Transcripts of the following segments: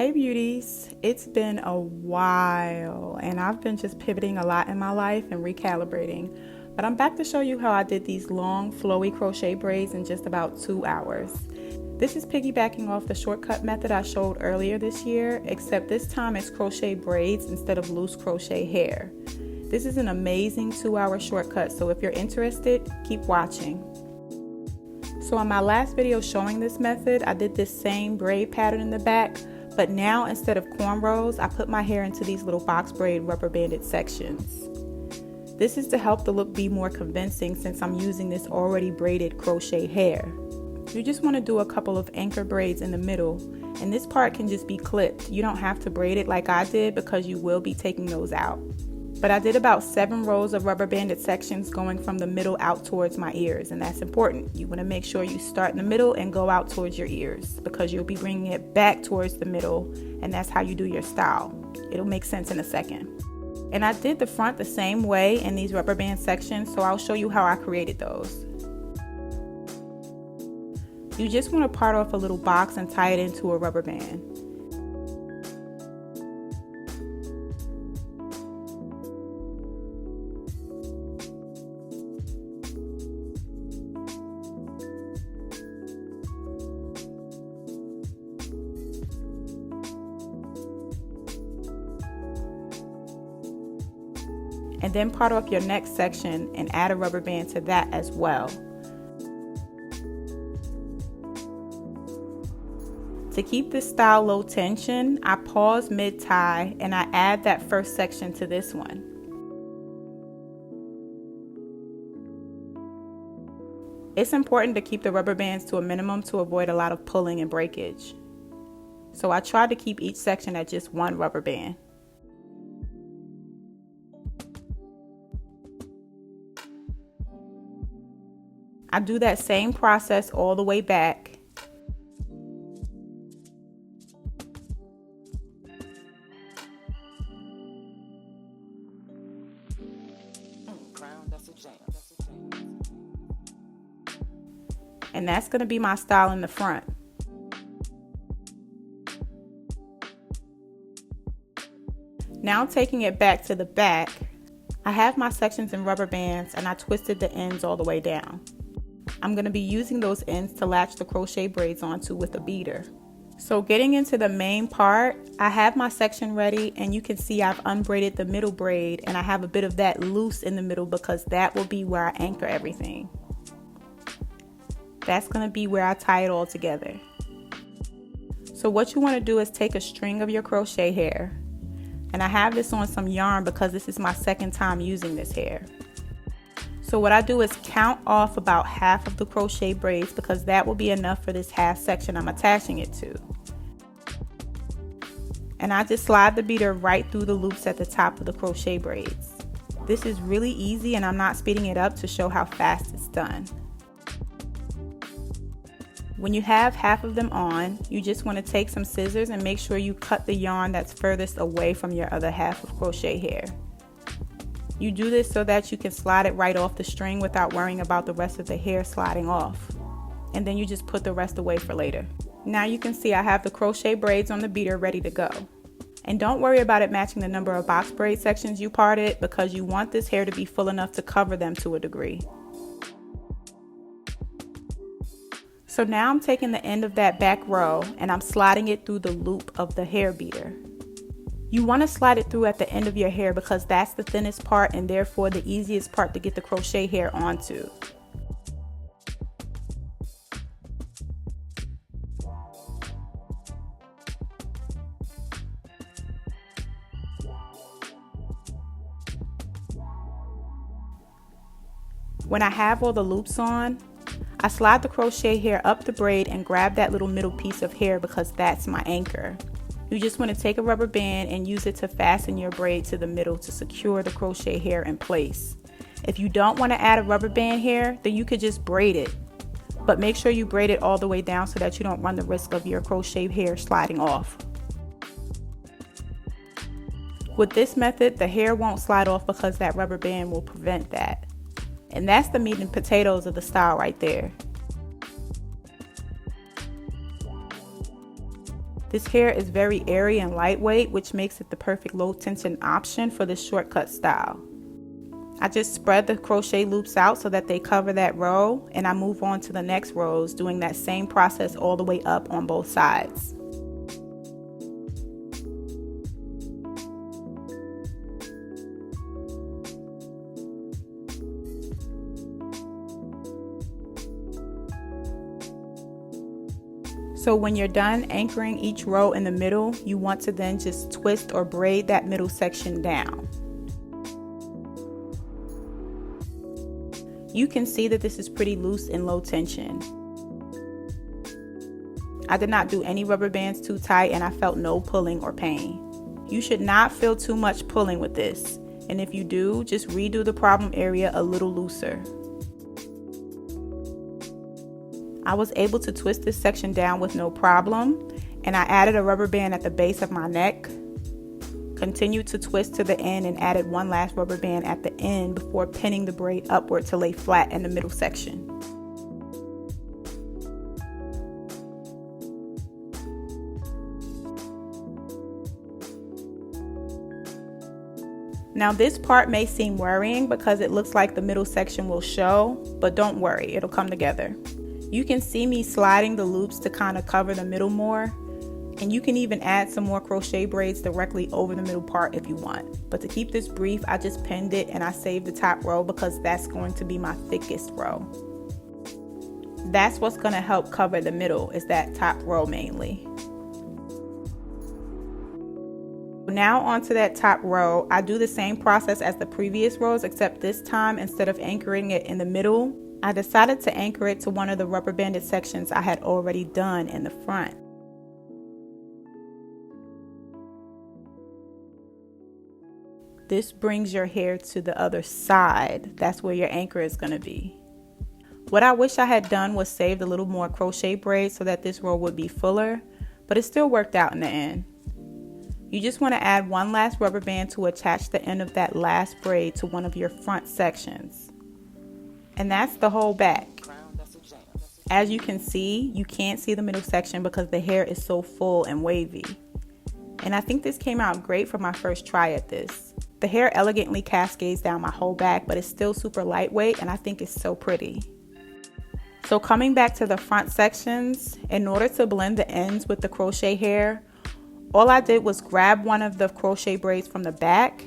Hey beauties, it's been a while and I've been just pivoting a lot in my life and recalibrating, but I'm back to show you how I did these long flowy crochet braids in just about 2 hours. This is piggybacking off the shortcut method I showed earlier this year, except this time it's crochet braids instead of loose crochet hair. This is an amazing 2-hour shortcut, so if you're interested, keep watching. So in my last video showing this method, I did this same braid pattern in the back, but now instead of cornrows, I put my hair into these little box braid rubber banded sections. This is to help the look be more convincing since I'm using this already braided crochet hair. You just want to do a couple of anchor braids in the middle, and this part can just be clipped. You don't have to braid it like I did because you will be taking those out. But I did about 7 rows of rubber banded sections going from the middle out towards my ears, and that's important. You want to make sure you start in the middle and go out towards your ears because you'll be bringing it back towards the middle, and that's how you do your style. It'll make sense in a second. And I did the front the same way in these rubber band sections, so I'll show you how I created those. You just want to part off a little box and tie it into a rubber band. And then part off your next section and add a rubber band to that as well. To keep this style low tension, I pause mid-tie and I add that first section to this one. It's important to keep the rubber bands to a minimum to avoid a lot of pulling and breakage. So I try to keep each section at just 1 rubber band. I do that same process all the way back. And that's going to be my style in the front. Now taking it back to the back, I have my sections in rubber bands and I twisted the ends all the way down. I'm going to be using those ends to latch the crochet braids onto with a beater. So getting into the main part, I have my section ready and you can see I've unbraided the middle braid and I have a bit of that loose in the middle because that will be where I anchor everything. That's going to be where I tie it all together. So what you want to do is take a string of your crochet hair, and I have this on some yarn because this is my second time using this hair. So what I do is count off about half of the crochet braids because that will be enough for this half section I'm attaching it to. And I just slide the beater right through the loops at the top of the crochet braids. This is really easy and I'm not speeding it up to show how fast it's done. When you have half of them on, you just want to take some scissors and make sure you cut the yarn that's furthest away from your other half of crochet hair. You do this so that you can slide it right off the string without worrying about the rest of the hair sliding off. And then you just put the rest away for later. Now you can see I have the crochet braids on the beater ready to go. And don't worry about it matching the number of box braid sections you parted because you want this hair to be full enough to cover them to a degree. So now I'm taking the end of that back row and I'm sliding it through the loop of the hair beater. You want to slide it through at the end of your hair because that's the thinnest part and therefore the easiest part to get the crochet hair onto. When I have all the loops on, I slide the crochet hair up the braid and grab that little middle piece of hair because that's my anchor. You just want to take a rubber band and use it to fasten your braid to the middle to secure the crochet hair in place. If you don't want to add a rubber band here, then you could just braid it. But make sure you braid it all the way down so that you don't run the risk of your crochet hair sliding off. With this method, the hair won't slide off because that rubber band will prevent that. And that's the meat and potatoes of the style right there. This hair is very airy and lightweight, which makes it the perfect low tension option for this shortcut style. I just spread the crochet loops out so that they cover that row, and I move on to the next rows, doing that same process all the way up on both sides. So when you're done anchoring each row in the middle, you want to then just twist or braid that middle section down. You can see that this is pretty loose and low tension. I did not do any rubber bands too tight, and I felt no pulling or pain. You should not feel too much pulling with this, and if you do, just redo the problem area a little looser. I was able to twist this section down with no problem, and I added a rubber band at the base of my neck. Continued to twist to the end and added one last rubber band at the end before pinning the braid upward to lay flat in the middle section. Now this part may seem worrying because it looks like the middle section will show, but don't worry, it'll come together. You can see me sliding the loops to kind of cover the middle more. And you can even add some more crochet braids directly over the middle part if you want. But to keep this brief, I just pinned it and I saved the top row because that's going to be my thickest row. That's what's going to help cover the middle, is that top row mainly. Now onto that top row, I do the same process as the previous rows, except this time instead of anchoring it in the middle, I decided to anchor it to one of the rubber banded sections I had already done in the front. This brings your hair to the other side. That's where your anchor is going to be. What I wish I had done was saved a little more crochet braids so that this row would be fuller, but it still worked out in the end. You just want to add one last rubber band to attach the end of that last braid to one of your front sections. And that's the whole back. As you can see, you can't see the middle section because the hair is so full and wavy. And I think this came out great for my first try at this. The hair elegantly cascades down my whole back, but it's still super lightweight, and I think it's so pretty. So coming back to the front sections, in order to blend the ends with the crochet hair, all I did was grab one of the crochet braids from the back,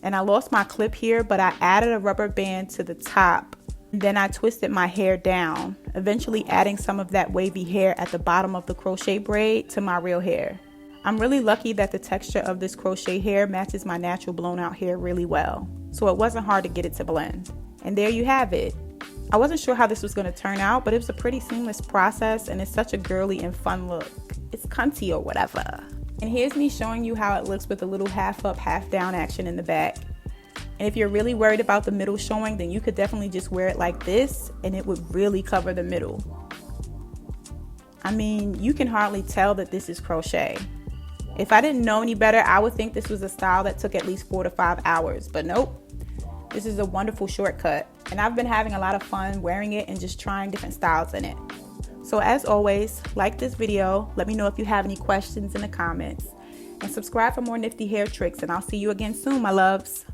and I lost my clip here, but I added a rubber band to the top. Then I twisted my hair down, eventually adding some of that wavy hair at the bottom of the crochet braid to my real hair. I'm really lucky that the texture of this crochet hair matches my natural blown out hair really well, so it wasn't hard to get it to blend. And there you have it. I wasn't sure how this was going to turn out, but it was a pretty seamless process, and it's such a girly and fun look. It's cunty or whatever. And here's me showing you how it looks with a little half up, half down action in the back. And if you're really worried about the middle showing, then you could definitely just wear it like this, and it would really cover the middle. I mean, you can hardly tell that this is crochet. If I didn't know any better, I would think this was a style that took at least 4 to 5 hours, but nope. This is a wonderful shortcut, and I've been having a lot of fun wearing it and just trying different styles in it. So as always, like this video, let me know if you have any questions in the comments, and subscribe for more nifty hair tricks, and I'll see you again soon, my loves.